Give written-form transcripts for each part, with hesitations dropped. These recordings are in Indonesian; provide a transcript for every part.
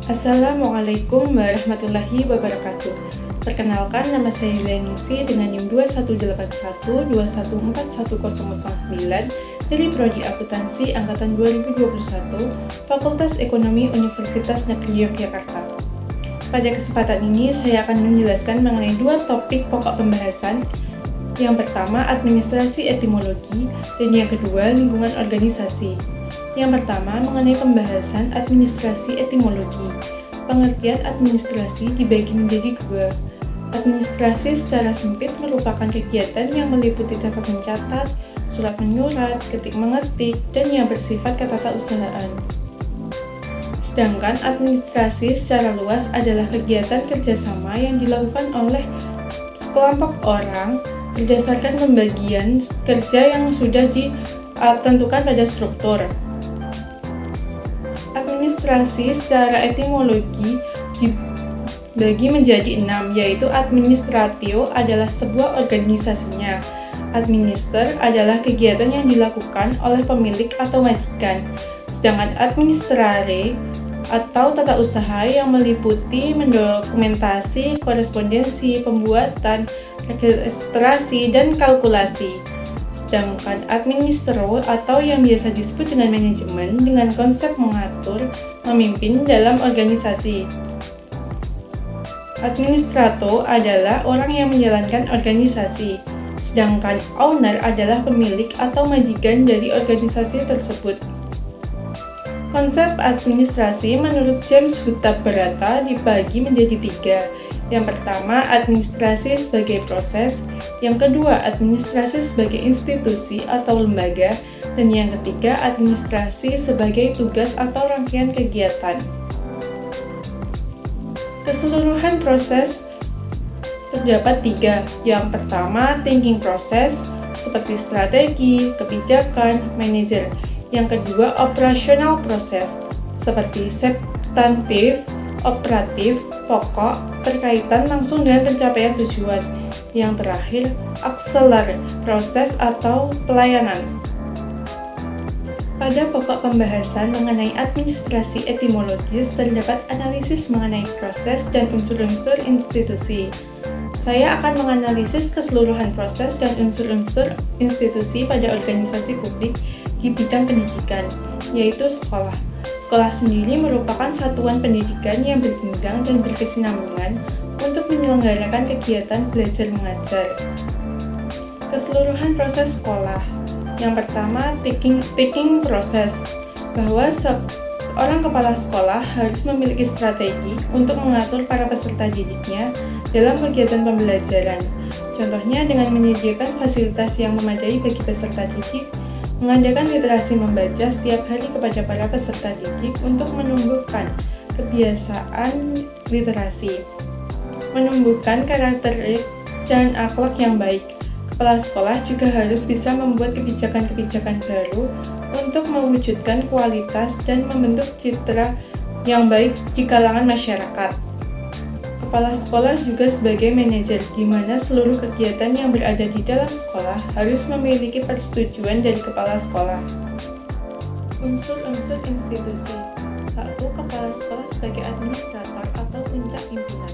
Assalamualaikum warahmatullahi wabarakatuh. Perkenalkan, nama saya Yulianingsi dengan NIM 2181214109 dari Prodi Akuntansi Angkatan 2021, Fakultas Ekonomi Universitas Negeri Yogyakarta. Pada kesempatan ini, saya akan menjelaskan mengenai dua topik pokok pembahasan. Yang pertama, administrasi etimologi, dan yang kedua, lingkungan organisasi. Yang pertama, mengenai pembahasan administrasi etimologi. Pengertian administrasi dibagi menjadi dua. Administrasi secara sempit merupakan kegiatan yang meliputi cara mencatat, surat menyurat, ketik mengetik, dan yang bersifat ketatausahaan. Sedangkan administrasi secara luas adalah kegiatan kerjasama yang dilakukan oleh sekelompok orang berdasarkan pembagian kerja yang sudah ditentukan pada struktur. Administrasi secara etimologi dibagi menjadi 6, yaitu administratio adalah sebuah organisasinya, administer adalah kegiatan yang dilakukan oleh pemilik atau majikan, sedangkan administrare atau tata usaha yang meliputi mendokumentasi, korespondensi, pembuatan, registrasi, dan kalkulasi. Sedangkan administro atau yang biasa disebut dengan manajemen dengan konsep mengatur, memimpin dalam organisasi. Administrator adalah orang yang menjalankan organisasi, sedangkan owner adalah pemilik atau majikan dari organisasi tersebut. Konsep administrasi menurut James Huta-Barata dibagi menjadi 3. Yang pertama, administrasi sebagai proses. Yang kedua, administrasi sebagai institusi atau lembaga. Dan yang ketiga, administrasi sebagai tugas atau rangkaian kegiatan. Keseluruhan proses terdapat 3. Yang pertama, thinking process, seperti strategi, kebijakan, manajer. Yang kedua, operational process, seperti substantif, operatif, pokok, berkaitan langsung dengan pencapaian tujuan. Yang terakhir, auxiliary proses atau pelayanan. Pada pokok pembahasan mengenai administrasi etimologis terdapat analisis mengenai proses dan unsur-unsur institusi. Saya akan menganalisis keseluruhan proses dan unsur-unsur institusi pada organisasi publik di bidang pendidikan, yaitu sekolah. Sekolah sendiri merupakan satuan pendidikan yang berjenjang dan berkesinambungan untuk menyelenggarakan kegiatan belajar mengajar. Keseluruhan proses sekolah. Yang pertama, thinking process, bahwa seorang kepala sekolah harus memiliki strategi untuk mengatur para peserta didiknya dalam kegiatan pembelajaran. Contohnya dengan menyediakan fasilitas yang memadai bagi peserta didik, mengadakan literasi membaca setiap hari kepada para peserta didik untuk menumbuhkan kebiasaan literasi, menumbuhkan karakter dan akhlak yang baik. Kepala sekolah juga harus bisa membuat kebijakan-kebijakan baru untuk mewujudkan kualitas dan membentuk citra yang baik di kalangan masyarakat. Kepala sekolah juga sebagai manajer, di mana seluruh kegiatan yang berada di dalam sekolah harus memiliki persetujuan dari kepala sekolah. Unsur-unsur institusi. 1. Kepala sekolah sebagai administrator atau puncak pimpinan.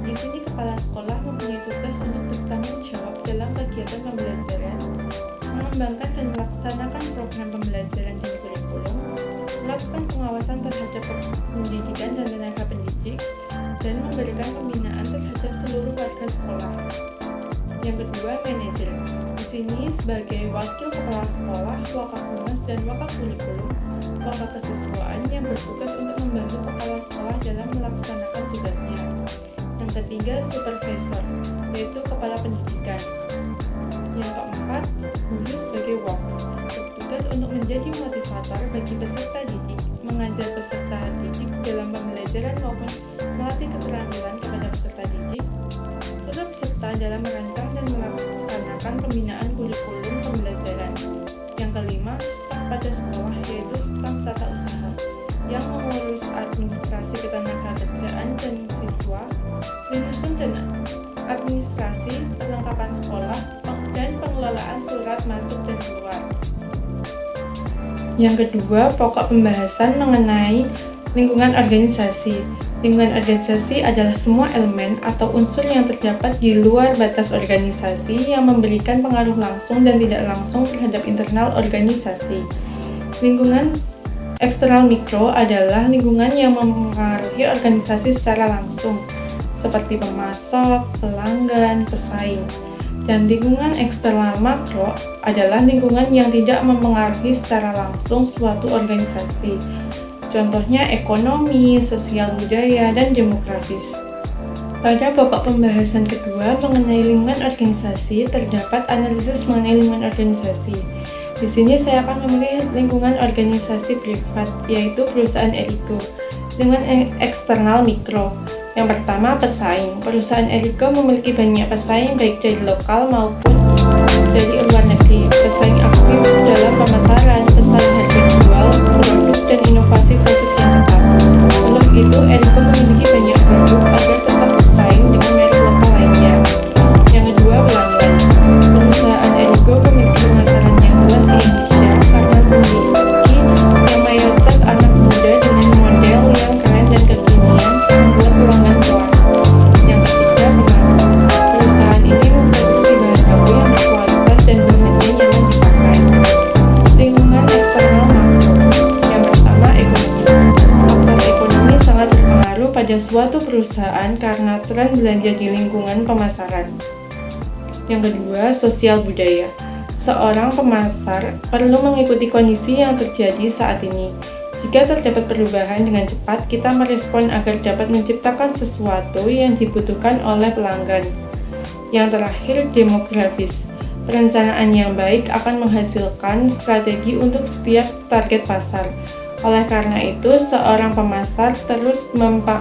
Di sini kepala sekolah mempunyai tugas untuk bertanggung jawab dalam kegiatan pembelajaran, mengembangkan dan melaksanakan program pembelajaran dan kurikulum, melakukan pengawasan terhadap pendidikan dan tenaga pendidik, dan memberikan pembinaan terhadap seluruh warga sekolah. Yang kedua, manajer. Di sini sebagai wakil kepala sekolah, wakahumas, dan wakakurikulum, wakakesiswaan yang bertugas untuk membantu kepala sekolah dalam melaksanakan tugasnya. Yang ketiga, supervisor, yaitu kepala pendidikan. Yang keempat, guru sebagai WOK, bertugas untuk menjadi motivator bagi peserta didik, mengajar peserta didik dalam pembelajaran maupun melatih keterampilan kepada peserta didik, turut serta dalam merancang dan melaksanakan pembinaan kurikulum pembelajaran. Yang kelima, staf pada sekolah, yaitu staf tata usaha, yang mengurus administrasi ketenagakerjaan dan siswa, menyusun dan administrasi perlengkapan sekolah, dan pengelolaan surat masuk dan keluar. Yang kedua, pokok pembahasan mengenai Lingkungan organisasi. Lingkungan organisasi adalah semua elemen atau unsur yang terdapat di luar batas organisasi yang memberikan pengaruh langsung dan tidak langsung terhadap internal organisasi. Lingkungan eksternal mikro adalah lingkungan yang mempengaruhi organisasi secara langsung, seperti pemasok, pelanggan, pesaing. Dan lingkungan eksternal makro adalah lingkungan yang tidak mempengaruhi secara langsung suatu organisasi. Contohnya ekonomi, sosial budaya, dan demografis. Pada pokok pembahasan kedua mengenai lingkungan organisasi, terdapat analisis mengenai lingkungan organisasi. Di sini saya akan memilih lingkungan organisasi privat, yaitu perusahaan Erigo. Lingkungan eksternal mikro. Yang pertama, pesaing. Perusahaan Erigo memiliki banyak pesaing baik dari lokal maupun dari luar negeri. Pesaing aktif dalam pemasaran, pesaing harga jual, produk, dan inovasi produk yang tetap. Untuk itu, Erigo memiliki banyak produk agar tetap bersaing dengan merek lokal lainnya. Yang kedua, pelanggan. Perusahaan Erigo memiliki pemasaran yang luas di Indonesia karena memiliki yang mayoritas anak muda dengan model yang keren dan kekinian membuat pelanggan puas. Yang ketiga, pemasok. Perusahaan ini memproduksi bahan baku yang berkualitas dan bahannya nyaman dipakai. Lingkungan eksternal makro. Yang pertama, ekonomi. Faktor ekonomi sangat berpengaruh pada suatu perusahaan karena tren belanja di lingkungan pemasaran. Yang kedua, sosial budaya. Seorang pemasar perlu mengikuti kondisi yang terjadi saat ini. Jika terdapat perubahan dengan cepat, kita merespon agar dapat menciptakan sesuatu yang dibutuhkan oleh pelanggan. Yang terakhir, demografis. Perencanaan yang baik akan menghasilkan strategi untuk setiap target pasar. Oleh karena itu, seorang pemasar terus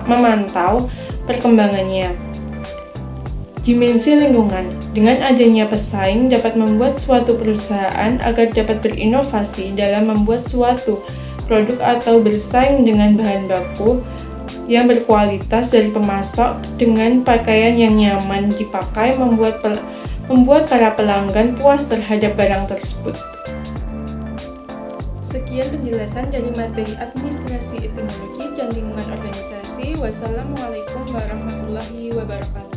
memantau perkembangannya. Dimensi lingkungan. Dengan adanya pesaing dapat membuat suatu perusahaan agar dapat berinovasi dalam membuat suatu produk atau bersaing dengan bahan baku yang berkualitas dari pemasok dengan pakaian yang nyaman dipakai membuat para pelanggan puas terhadap barang tersebut. Sekian penjelasan dari materi administrasi etimologi dan lingkungan organisasi. Wassalamualaikum warahmatullahi wabarakatuh.